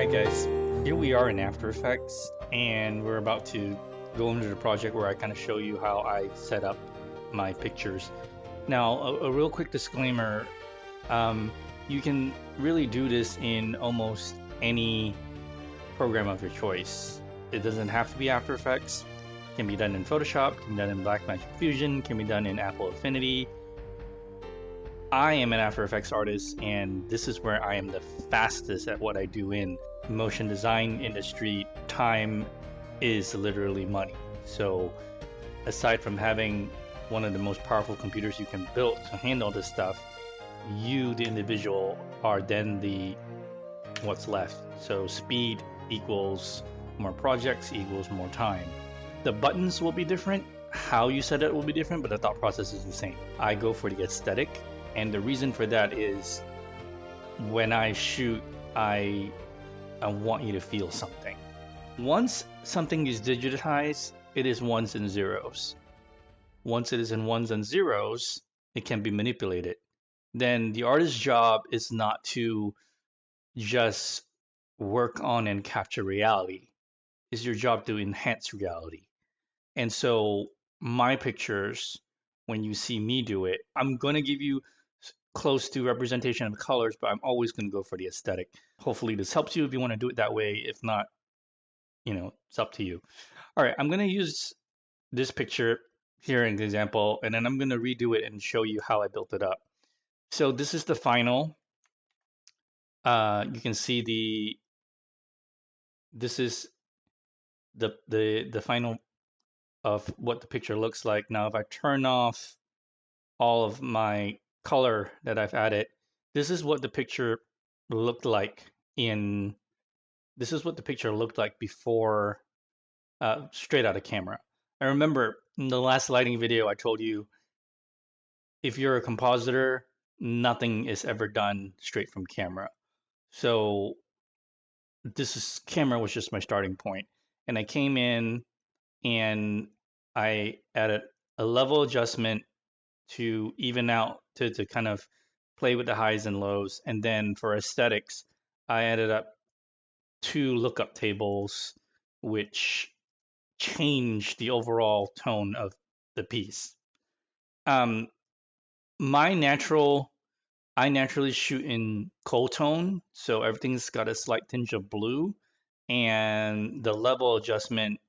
Alright guys, here we are in After Effects and we're about to go into the project where I kind of show you how I set up my pictures. Now, a real quick disclaimer, um, you can really do this in almost any program of your choice. It doesn't have to be After Effects. It can be done in Photoshop, can be done in Blackmagic Fusion, can be done in Apple Affinity. I am an After Effects artist, and this is where I am the fastest at what I do in motion design industry. Time is literally money. So aside from having one of the most powerful computers you can build to handle this stuff, you, the individual, are then the what's left. So speed equals more projects equals more time. The buttons will be different, how you set it will be different, but the thought process is the same. I go for the aesthetic, and the reason for that is when I shoot, I want you to feel something. Once something is digitized, it is ones and zeros. Once it is in ones and zeros, it can be manipulated. Then the artist's job is not to just work on and capture reality. It's your job to enhance reality. And so my pictures, when you see me do it, I'm going to give you close to representation of colors, but I'm always going to go for the aesthetic. Hopefully this helps you if you want to do it that way. If not, it's up to you. All right, I'm going to use this picture here in the example, and then I'm going to redo it and show you how I built it up. So this is the final. You can see this is the final of what the picture looks like. Now, if I turn off all of my color that I've added, this is what the picture looked like before, straight out of camera. I remember in the last lighting video I told you, if you're a compositor, nothing is ever done straight from camera. So camera was just my starting point. And I came in and I added a level adjustment to even out to kind of play with the highs and lows. And then for aesthetics, I added up 2 lookup tables, which changed the overall tone of the piece. Um, my natural, I naturally shoot in cool tone, so everything's got a slight tinge of blue, and the level adjustment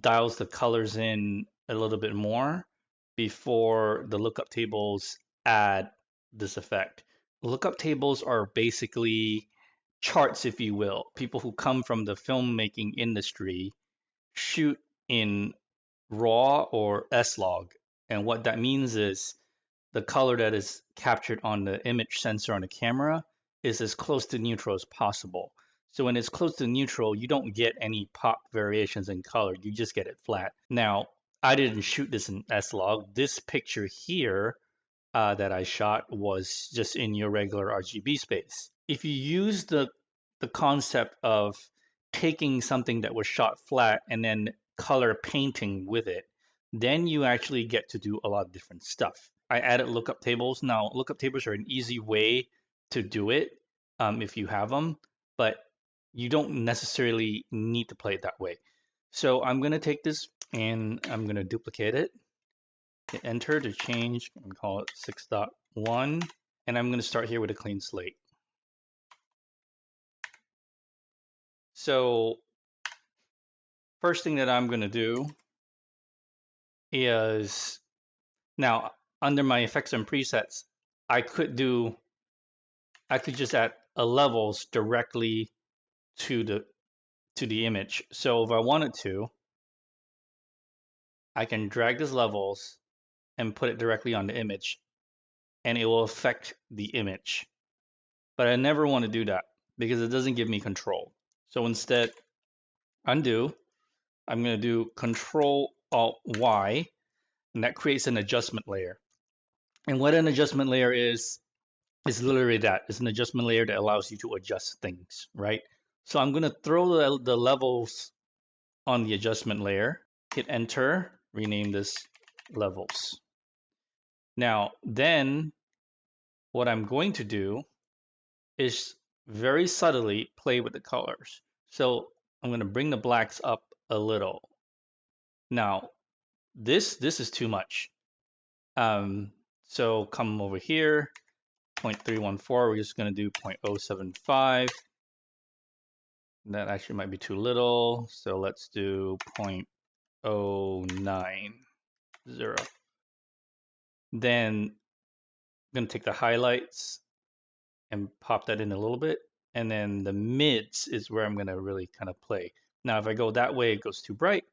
dials the colors in a little bit more before the lookup tables add this effect. Lookup tables are basically charts, if you will. People who come from the filmmaking industry shoot in RAW or S-Log. And what that means is the color that is captured on the image sensor on the camera is as close to neutral as possible. So when it's close to neutral, you don't get any pop variations in color. You just get it flat. Now, I didn't shoot this in S-Log. This picture here that I shot was just in your regular RGB space. If you use the concept of taking something that was shot flat and then color painting with it, then you actually get to do a lot of different stuff. I added lookup tables. Now, lookup tables are an easy way to do it if you have them, but you don't necessarily need to play it that way. So I'm going to take this and I'm going to duplicate it, hit enter to change and call it 6.1. And I'm going to start here with a clean slate. So first thing that I'm going to do is, now under my effects and presets, I could just add a levels directly to the image. So if I wanted to, I can drag this levels and put it directly on the image, and it will affect the image. But I never want to do that because it doesn't give me control. So instead, undo, I'm going to do Control Alt Y, and that creates an adjustment layer. And what an adjustment layer is literally that. It's an adjustment layer that allows you to adjust things, right? So I'm going to throw the levels on the adjustment layer, hit enter, rename this levels. Now, then what I'm going to do is very subtly play with the colors. So I'm going to bring the blacks up a little. Now, this is too much. Um, so come over here, 0.314, we're just going to do 0.075. That actually might be too little. So let's do 0.090. Then I'm going to take the highlights and pop that in a little bit. And then the mids is where I'm going to really kind of play. Now, if I go that way, it goes too bright.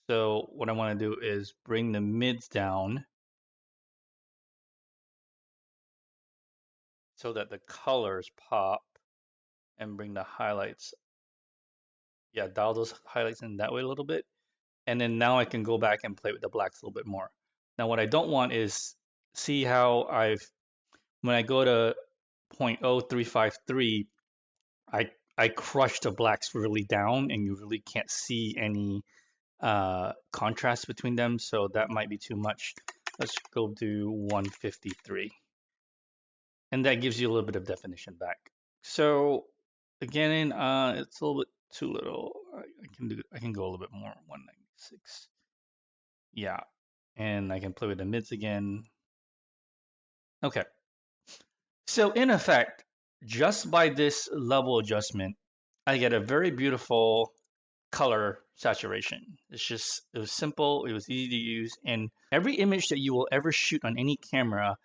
So what I want to do is bring the mids down so that the colors pop and bring the highlights. Yeah, dial those highlights in that way a little bit. And then now I can go back and play with the blacks a little bit more. Now, what I don't want is see how when I go to 0.0353, I crush the blacks really down and you really can't see any contrast between them. So that might be too much. Let's go do 153. And that gives you a little bit of definition back. So again, it's a little bit too little. I can go a little bit more, 196. Yeah, and I can play with the mids again. Okay, so in effect, just by this level adjustment, I get a very beautiful color saturation. It was simple, it was easy to use, and every image that you will ever shoot on any camera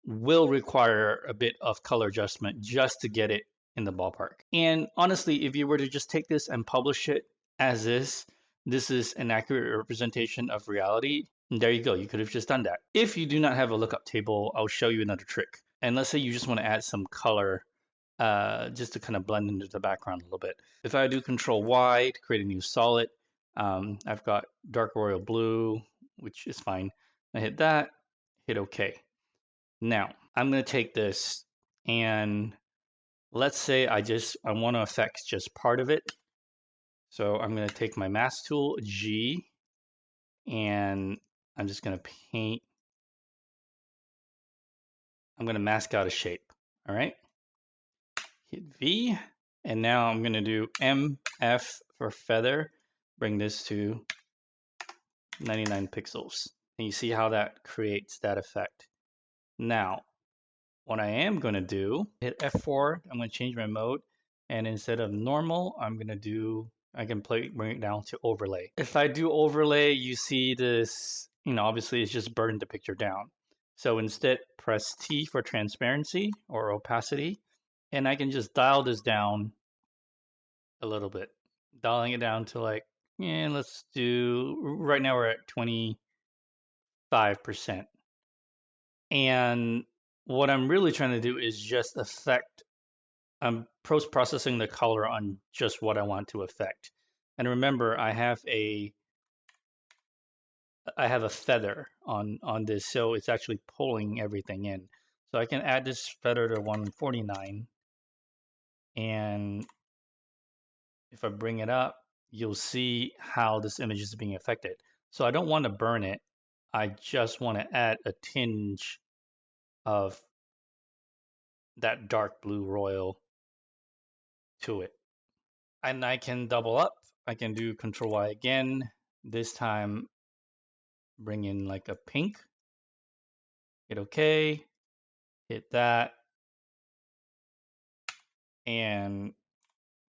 will require a bit of color adjustment just to get it in the ballpark. And honestly, if you were to just take this and publish it as is, this is an accurate representation of reality. And there you go. You could have just done that. If you do not have a lookup table, I'll show you another trick. And let's say you just want to add some color just to kind of blend into the background a little bit. If I do Control Y to create a new solid, I've got dark royal blue, which is fine. I hit that, hit OK. Now, I'm going to take this and let's say I want to affect just part of it. So I'm going to take my mask tool, G, and I'm just going to paint. I'm going to mask out a shape. All right. Hit V. And now I'm going to do MF for feather. Bring this to 99 pixels. And you see how that creates that effect. Now, what I am going to do, hit F4, I'm going to change my mode. And instead of normal, I can bring it down to overlay. If I do overlay, you see this, obviously it's just burning the picture down. So instead, press T for transparency or opacity. And I can just dial this down a little bit. Dialing it down to right now we're at 25%. And what I'm really trying to do is just I'm post-processing the color on just what I want to affect. And remember, I have a feather on this, so it's actually pulling everything in. So I can add this feather to 149, and if I bring it up, you'll see how this image is being affected. So I don't want to burn it. I just want to add a tinge of that dark blue royal to it. And I can double up. I can do Control Y again. This time, bring in like a pink. Hit OK. Hit that. And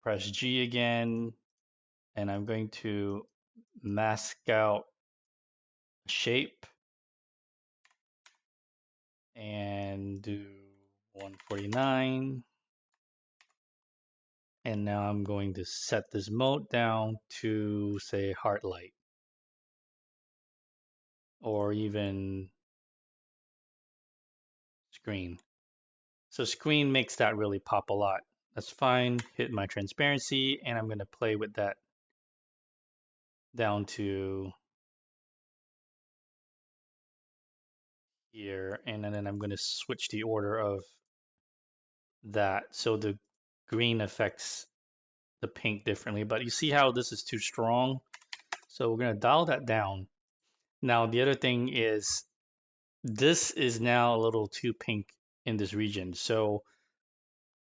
press G again. And I'm going to mask out shape and do 149. And now I'm going to set this mode down to say heart light or even screen. So screen makes that really pop a lot. That's fine. Hit my transparency and I'm going to play with that down to here. And then I'm going to switch the order of that so the green affects the pink differently. But you see how this is too strong? So we're going to dial that down. Now, the other thing is this is now a little too pink in this region. So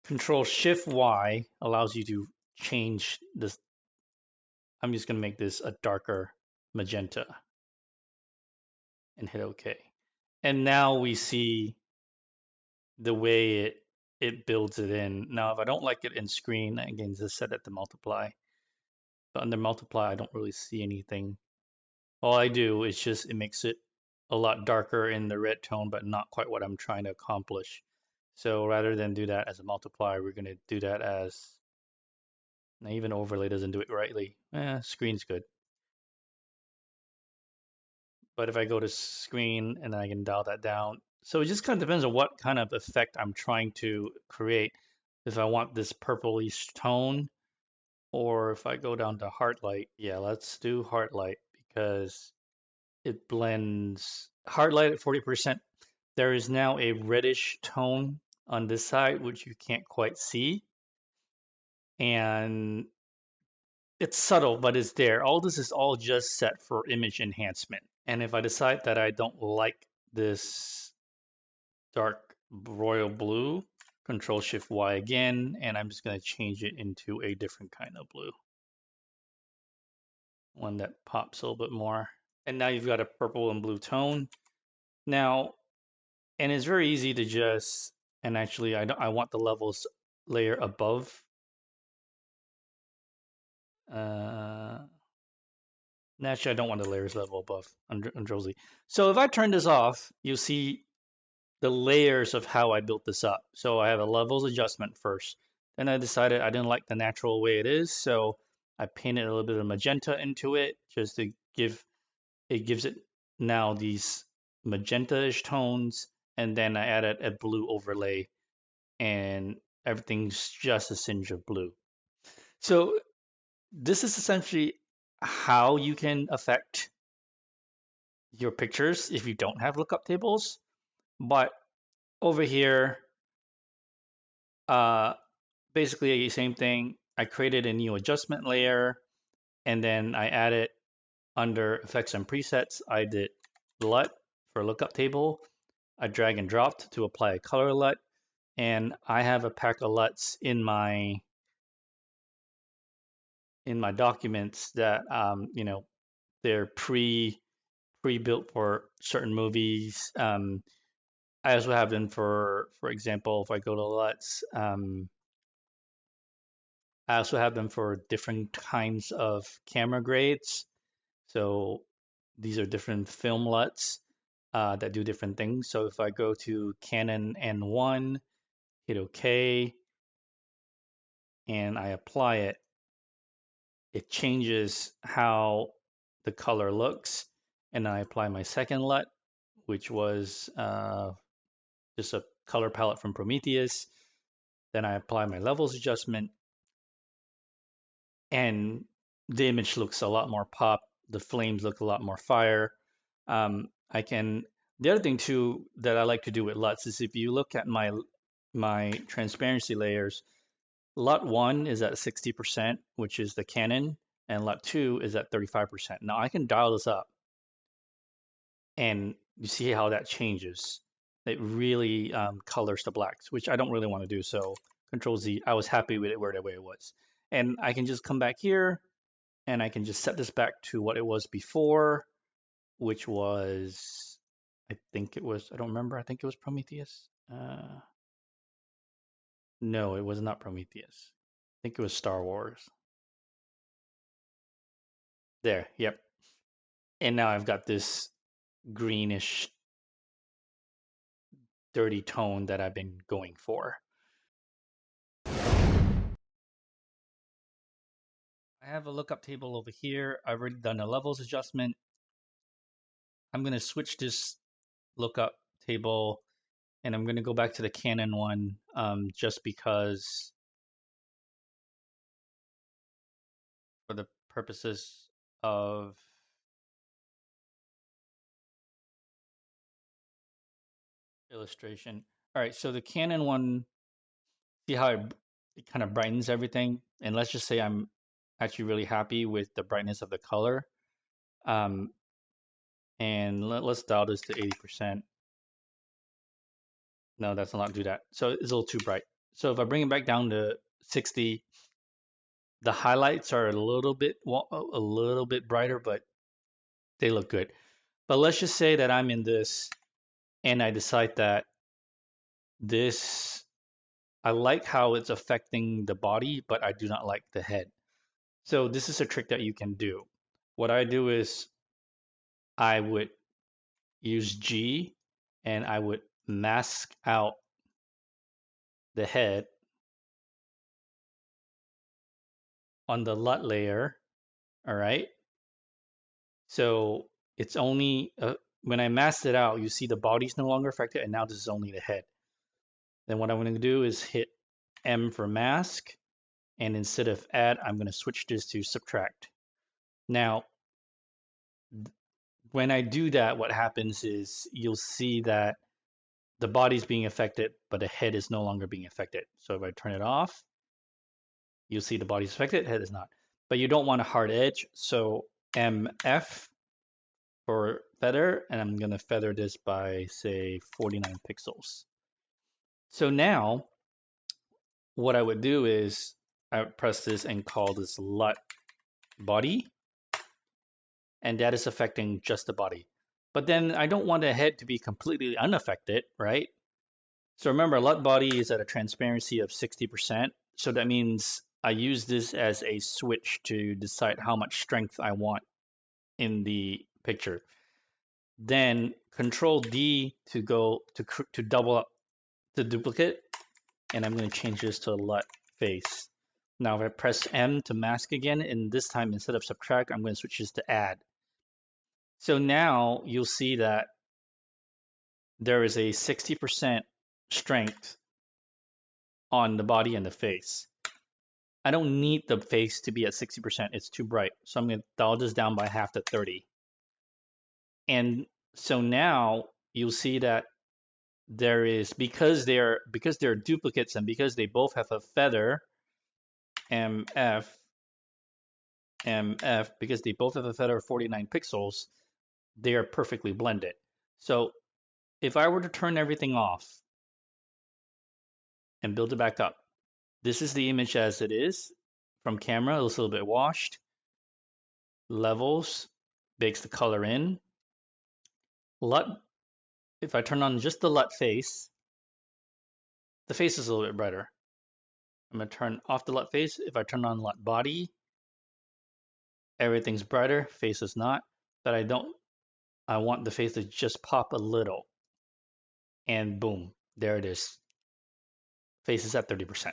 Control Shift Y allows you to change this. I'm just going to make this a darker magenta and hit OK. And now we see the way it builds it in. Now, if I don't like it in screen, again, just set it to multiply. But under multiply, I don't really see anything. All I do is just it makes it a lot darker in the red tone, but not quite what I'm trying to accomplish. So rather than do that as a multiplier, we're going to do that as, now even overlay doesn't do it rightly. Screen's good. But if I go to screen and I can dial that down. So it just kind of depends on what kind of effect I'm trying to create. If I want this purplish tone, or if I go down to heart light, yeah, let's do heart light because it blends heart light at 40%. There is now a reddish tone on this side, which you can't quite see. And it's subtle, but it's there. All this is all just set for image enhancement. And if I decide that I don't like this dark royal blue, Control Shift Y again, and I'm just going to change it into a different kind of blue. One that pops a little bit more. And now you've got a purple and blue tone. Now, and it's very easy to just, and actually I want the levels layer above. Actually, I don't want the layers level above Control Z. So if I turn this off, you'll see the layers of how I built this up. So I have a levels adjustment first. Then I decided I didn't like the natural way it is, so I painted a little bit of magenta into it just to give it gives it now these magenta-ish tones, and then I added a blue overlay, and everything's just a tinge of blue. So this is essentially how you can affect your pictures if you don't have lookup tables. But over here, uh, basically the same thing. I created a new adjustment layer, and then I added under effects and presets, I did LUT for lookup table. I drag and dropped to apply a color LUT, and I have a pack of LUTs in my documents that they're pre-built for certain movies. I also have them for example, if I go to LUTs, I also have them for different kinds of camera grades. So these are different film LUTs that do different things. So if I go to Canon N1, hit OK, and I apply it, it changes how the color looks. And I apply my second LUT, which was just a color palette from Prometheus. Then I apply my levels adjustment, and the image looks a lot more pop. The flames look a lot more fire. I can. The other thing too that I like to do with LUTs is if you look at my transparency layers, LUT 1 is at 60%, which is the Canon, and LUT 2 is at 35%. Now I can dial this up, and you see how that changes. It really colors the blacks, which I don't really want to do. So Control Z, I was happy with it where the way it was. And I can just come back here, and I can just set this back to what it was before, which was, I think it was, I don't remember, I think it was Prometheus. No, it was not Prometheus. I think it was Star Wars. There, yep. And now I've got this greenish, dirty tone that I've been going for. I have a lookup table over here. I've already done a levels adjustment. I'm going to switch this lookup table, and I'm going to go back to the Canon one just because for the purposes of illustration. All right, so the Canon one, see how it kind of brightens everything? And let's just say I'm actually really happy with the brightness of the color. Um, and let's dial this to 80%. No, that's not do that. So it's a little too bright. So if I bring it back down to 60, the highlights are a little bit brighter, but they look good. But let's just say that I'm in this and I decide that this, I like how it's affecting the body, but I do not like the head. So this is a trick that you can do. What I do is I would use G and I would mask out the head on the LUT layer. All right. So it's only when I masked it out, you see the body's no longer affected, and now this is only the head. Then what I'm going to do is hit M for mask, and instead of add, I'm going to switch this to subtract. Now, when I do that, what happens is you'll see that the body's being affected, but the head is no longer being affected. So if I turn it off, you'll see the body's affected, head is not. But you don't want a hard edge, so MF for feather, and I'm going to feather this by, say, 49 pixels. So now what I would do is I would press this and call this LUT body, and that is affecting just the body. But then I don't want the head to be completely unaffected, right? So remember, LUT body is at a transparency of 60%. So that means I use this as a switch to decide how much strength I want in the picture. Then Control D to go to double up the duplicate, and I'm going to change this to LUT face. Now if I press M to mask again, and this time instead of subtract, I'm going to switch this to add. So now you'll see that there is a 60% strength on the body and the face. I don't need the face to be at 60%. It's too bright. So I'm going to dial this down by half to 30. And so now you'll see that there is, because they're duplicates and because they both have a feather, MF, because they both have a feather of 49 pixels, they are perfectly blended. So if I were to turn everything off and build it back up, this is the image as it is from camera. It looks a little bit washed. Levels, bakes the color in. LUT, if I turn on just the LUT face, the face is a little bit brighter. I'm going to turn off the LUT face. If I turn on LUT body, everything's brighter, face is not. But I want the face to just pop a little. And boom, there it is. Face is at 30%.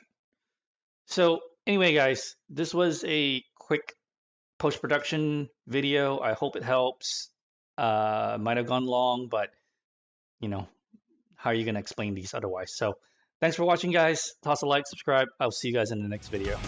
So anyway, guys, this was a quick post-production video. I hope it helps. Might have gone long, but you know, how are you going to explain these otherwise? So thanks for watching, guys. Toss a like, subscribe. I'll see you guys in the next video.